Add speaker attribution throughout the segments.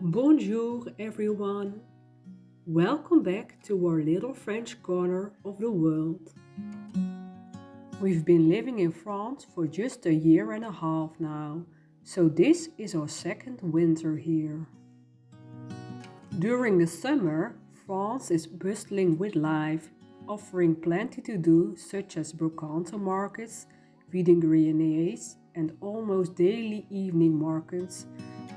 Speaker 1: Bonjour everyone! Welcome back to our little French corner of the world. We've been living in France for just a year and a half now, so this is our second winter here. During the summer, France is bustling with life, offering plenty to do such as brocante markets, vide greniers and almost daily evening markets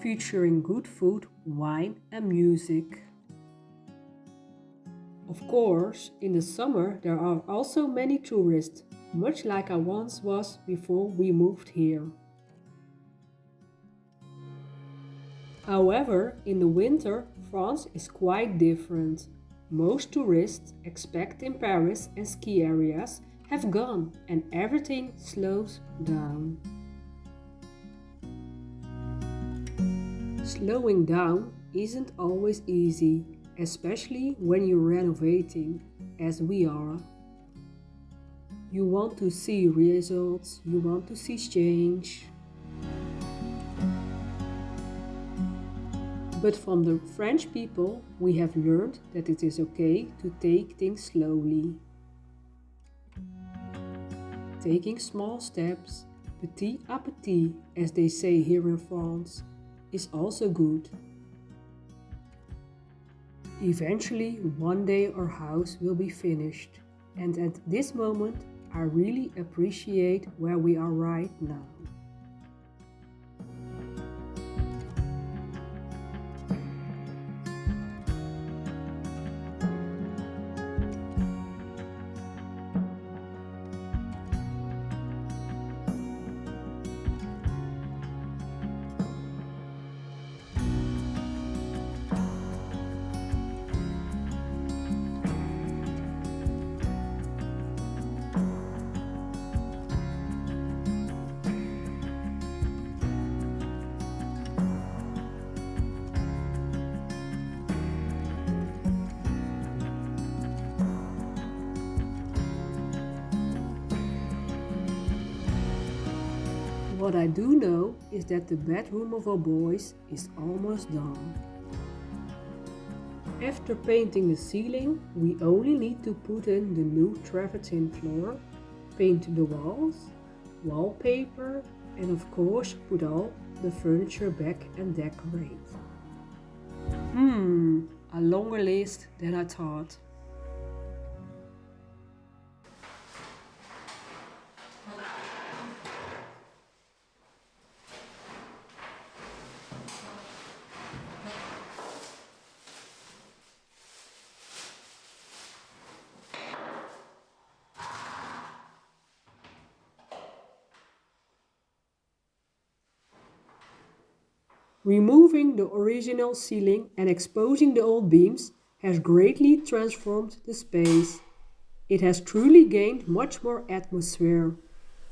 Speaker 1: featuring good food, wine and music. Of course, in the summer there are also many tourists, much like I once was before we moved here. However, in the winter, France is quite different. Most tourists, except in Paris and ski areas, have gone and everything slows down. Slowing down isn't always easy, especially when you're renovating, as we are. You want to see results, you want to see change. But from the French people, we have learned that it is okay to take things slowly. Taking small steps, petit à petit, as they say here in France, is also good. Eventually, one day our house will be finished, and at this moment, I really appreciate where we are right now. What I do know is that the bedroom of our boys is almost done. After painting the ceiling, we only need to put in the new travertine floor, paint the walls, wallpaper, and of course put all the furniture back and decorate. A longer list than I thought. Removing the original ceiling and exposing the old beams has greatly transformed the space. It has truly gained much more atmosphere.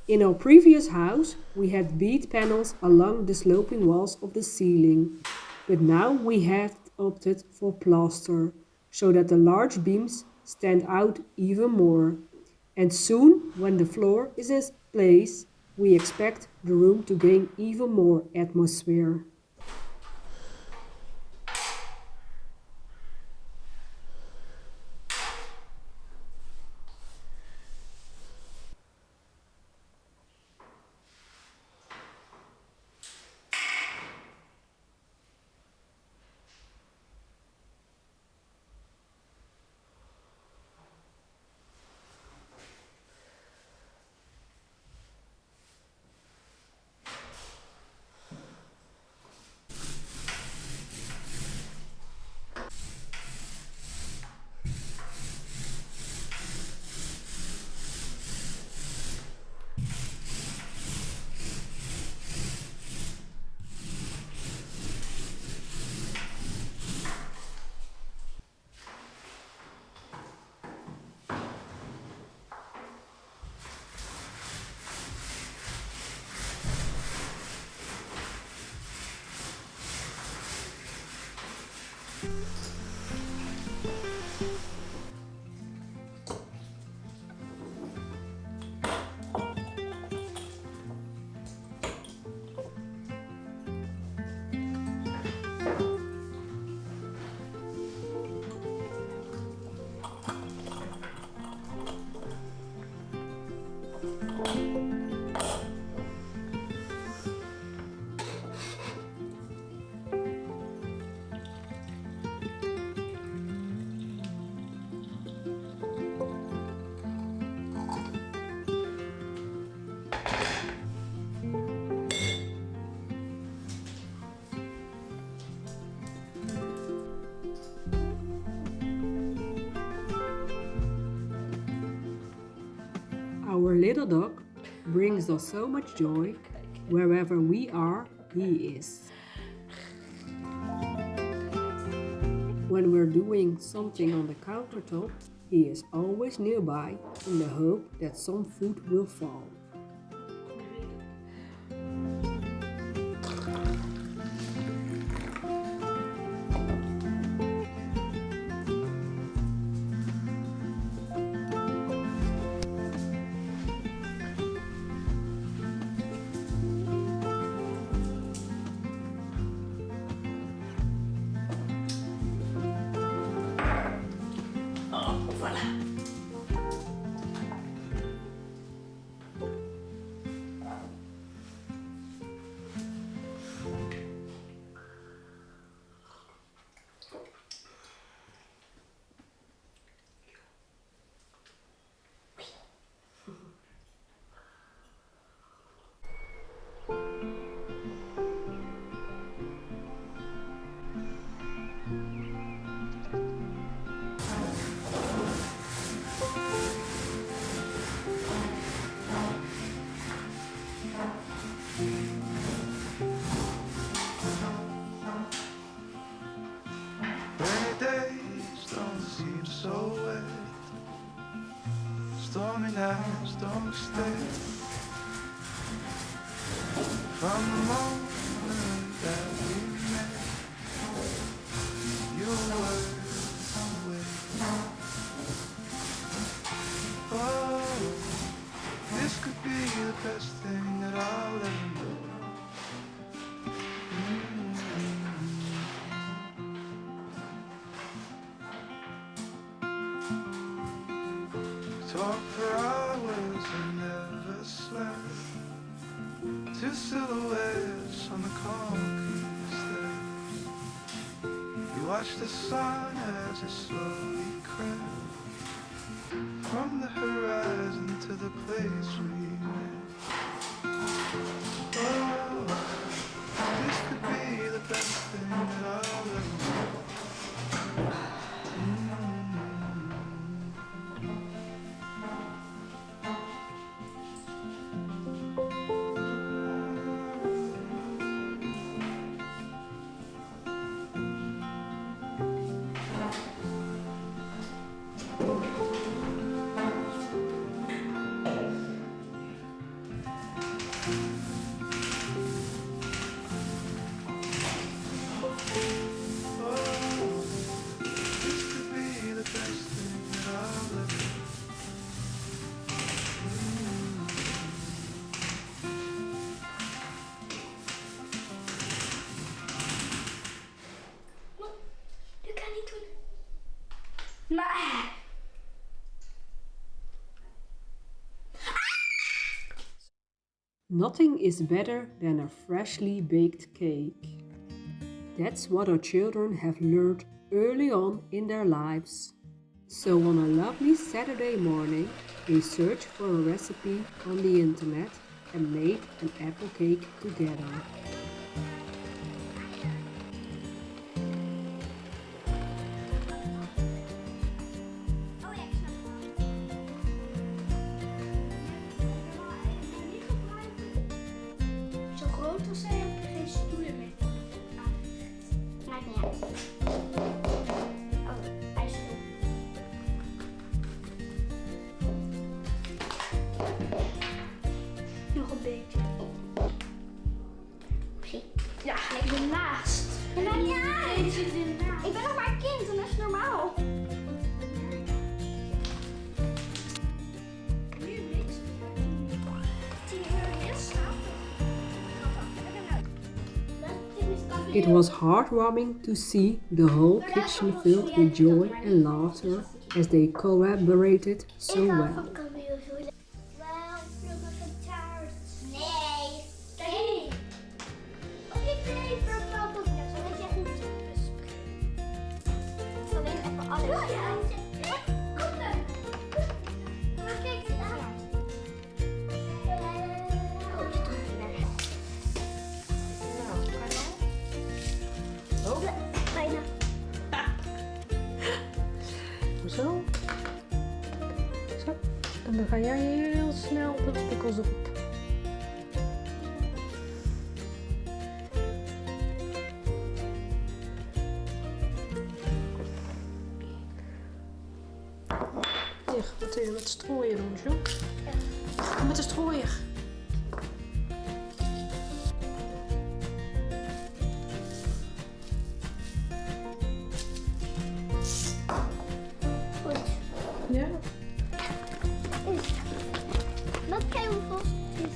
Speaker 1: In our previous house, we had bead panels along the sloping walls of the ceiling, but now we have opted for plaster, so that the large beams stand out even more. And soon, when the floor is in place, we expect the room to gain even more atmosphere. little dog brings us so much joy. Wherever we are, he is. When we're doing something on the countertop, he is always nearby in the hope that some food will fall.
Speaker 2: So wet, stormy nights don't stay. From the moment that we met, you were away. Oh, this could be the best thing that I'll ever know. Talk for hours and never slept. Two silhouettes on the concrete steps. You watch the sun as it slowly crept from the horizon to the place we met. Oh, this could be the best thing that I'll ever know.
Speaker 3: Maar...
Speaker 1: Nothing is better than a freshly baked cake. That's what our children have learned early on in their lives. So on a lovely Saturday morning, they searched for a recipe on the internet and made an apple cake together.
Speaker 3: Nog een beetje. Ja, ik ben naast. Het maakt niet uit. Ik ben nog maar een kind en dat is normaal. Nu niks. 10 euro is
Speaker 1: It was heartwarming to see the whole kitchen filled with joy and laughter as they collaborated so well. Zo. Zo. En dan ga jij heel snel tafel zoek ik. Hier, wat wil je met strooien doen, Jo? Ja. Met de strooier.
Speaker 3: Goed.
Speaker 1: Ja.
Speaker 3: Wat kijk hoeveel is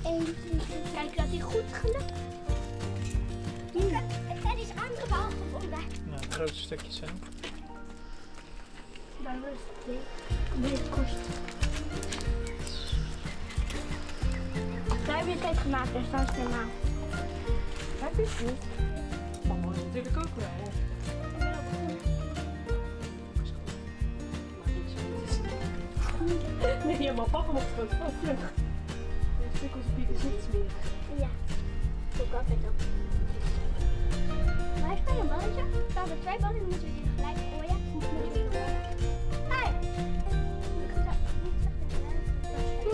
Speaker 3: 1, 2, 3. Kijk dat hij goed gelukt. Ik heb iets andere bal gevonden.
Speaker 4: Nou, grote stukjes zijn.
Speaker 3: Daar was het deze kost. Daar heb je het gemaakt, dus dat is normaal.
Speaker 1: Heb je het niet? Mama is natuurlijk ook wel. Nee, ja, maar papa mocht gewoon vast terug. De stukkels bieden niets meer.
Speaker 3: Ja, doe ik altijd op. Waar is mijn balletje? Er staan er 2 ballen, dan moeten we die gelijk gooien. Hey!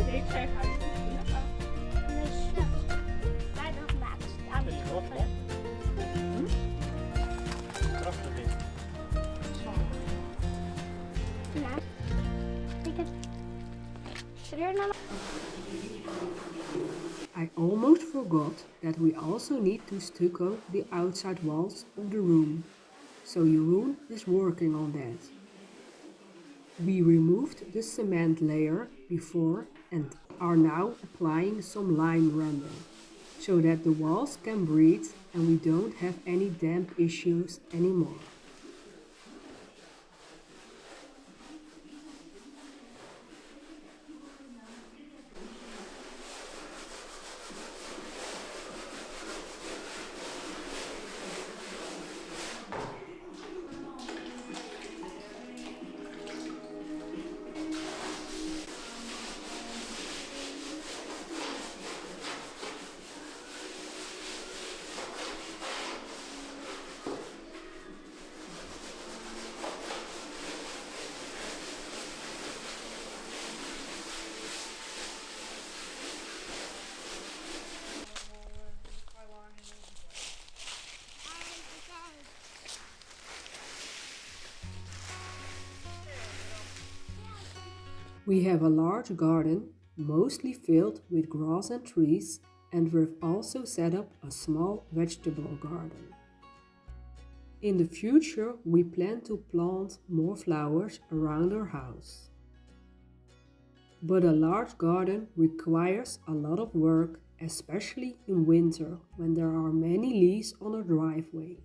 Speaker 1: Nee, ik zeg hij.
Speaker 3: Nee, snel. Daar nog gemaakt. Aan de schoffelen.
Speaker 4: Krachtig dit.
Speaker 3: Ja. Ik heb... Serieus nou?
Speaker 1: I almost forgot that we also need to stucco the outside walls of the room, so Jeroen is working on that. We removed the cement layer before and are now applying some line rendering, so that the walls can breathe and we don't have any damp issues anymore. We have a large garden, mostly filled with grass and trees, and we've also set up a small vegetable garden. In the future, we plan to plant more flowers around our house. But a large garden requires a lot of work, especially in winter when there are many leaves on our driveway.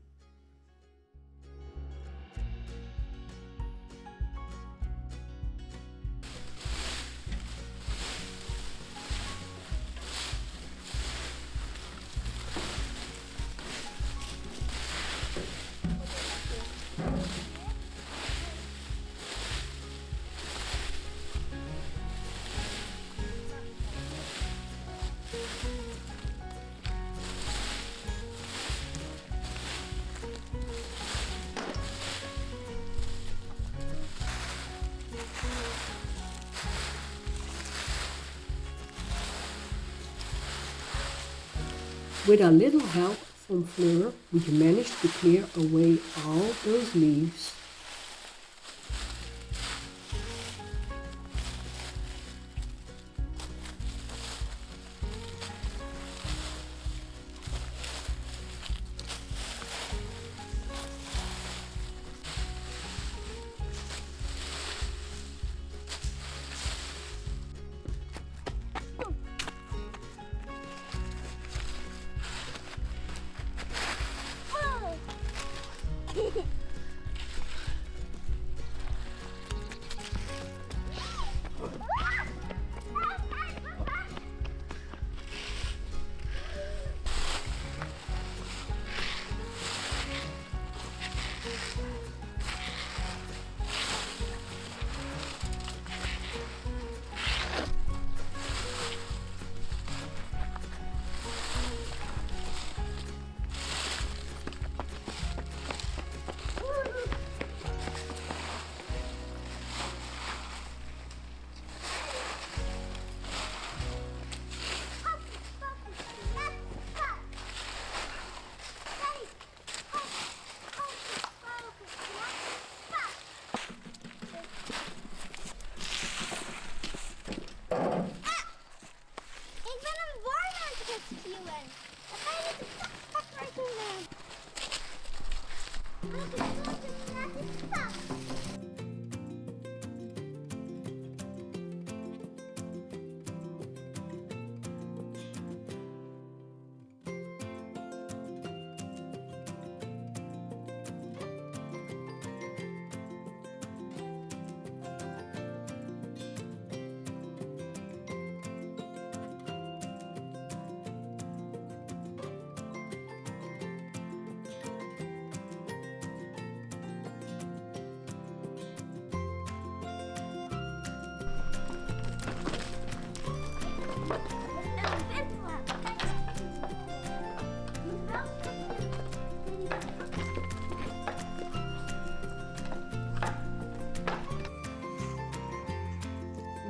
Speaker 1: With a little help from Fleur, we managed to clear away all those leaves.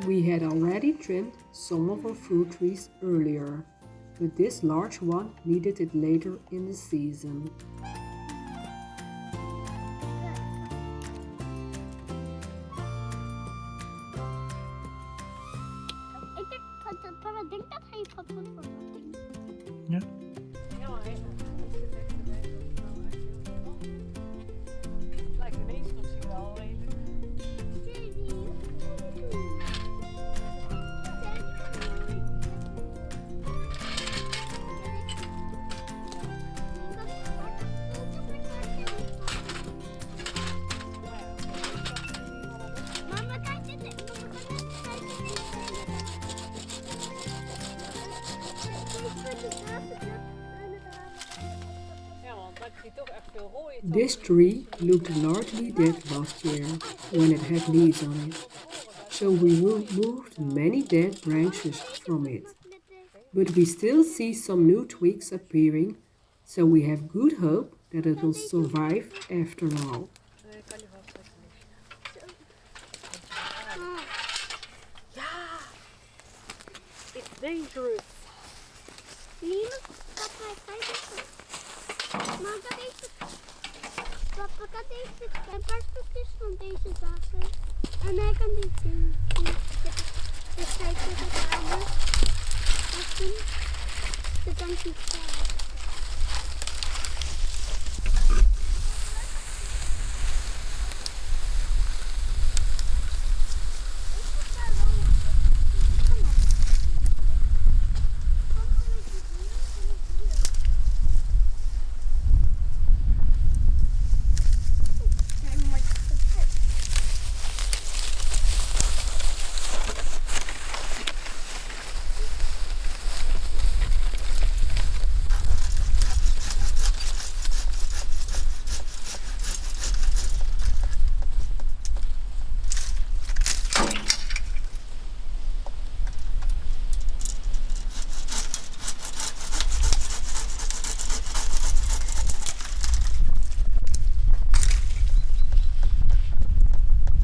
Speaker 1: We had already trimmed some of our fruit trees earlier, but this large one needed it later in the season.
Speaker 3: Papa denkt dat hij kapot wordt.
Speaker 4: Ja.
Speaker 1: Ja, maar het lijkt ineens misschien wel even.
Speaker 3: Mama, kijk dit.
Speaker 1: Ja, want dan krijg je toch echt veel rooien. This tree looked largely dead last year when it had leaves on it, so we removed many dead branches from it. But we still see some new twigs appearing, so we have good hope that it will survive after all. It's dangerous.
Speaker 3: Niemand, papa, kijk eens. Maar dat is het. Papa kan deze een paar stukjes van deze zagen. En hij kan dit doen. Dus kijk eens het aan. Dat kan niet staan.